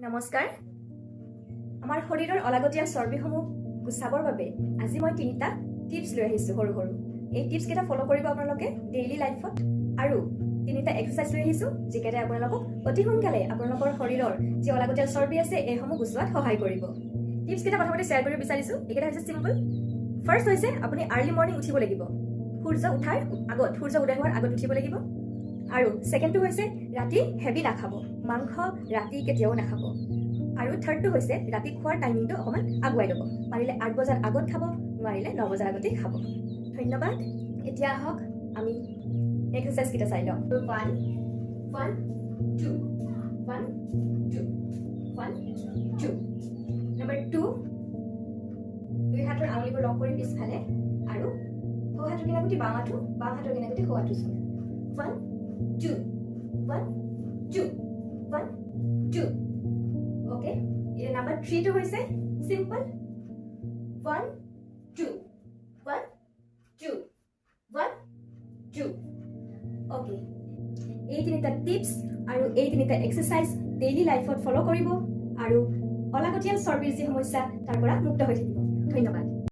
নমস্কাৰ আমাৰ শৰীৰৰ অলাগতিয়াল চৰ্বিসমূহ গুচাবৰ বাবে আজি মই তিনিটা টিপছ লৈ আহিছোঁ সৰু সৰু এই টিপছ কেইটা ফলো কৰিব আপোনালোকে ডেইলি লাইফত আৰু তিনিটা এক্সাৰসাইজ লৈ আহিছোঁ যিকেইটা আপোনালোকক অতি সোনকালে আপোনালোকৰ শৰীৰৰ যি অলাগতিয়াল চৰ্বি আছে এইসমূহ গুচোৱাত সহায় কৰিব টিপছ কেইটা প্ৰথমতে শ্বেয়াৰ কৰিব বিচাৰিছোঁ এইকেইটা হৈছে সিম্পল ফাৰ্ষ্ট হৈছে আপুনি আৰ্লি মৰ্নিং উঠিব লাগিব সূৰ্য উঠাৰ আগত সূৰ্য উদয় হোৱাৰ আগত উঠিব লাগিব আৰু সেকেন্ডটো হৈছে ৰাতি হেভি নাখাব মাংস ৰাতি কেতিয়াও নাখাব আৰু থাৰ্ডটো হৈছে ৰাতি খোৱাৰ টাইমিংটো অকমান আগুৱাই ল'ব পাৰিলে 8 বজাৰ আগত খাব নোৱাৰিলে 9 বজাৰ আগতে খাব ধন্যবাদ এতিয়া আহক আমি এক্সাৰসাইজ কেইটা চাই লওঁ 1 1 2 1 2 1 2 নম্বৰ 2 দুই হাতৰ আঙুলিবোৰ লক কৰি পিছফালে আৰু সোঁ হাতৰ কিনাগুটি বাওঁ হাতৰ কিনাগুটি সোঁ হাতৰ চুই 1 2 1 2 1 2 okay ये number 3 to होइसे simple 1 2 1 2 1 2 okay এই তিনিটা টিপস আৰু এই তিনিটা এক্সাৰসাইজ ডেইলি লাইফত ফলো কৰিব আৰু অলাগতিয়াল চৰ্বিৰ যি সমস্যা তাৰ পৰা মুক্ত হৈ থাকিব ধন্যবাদ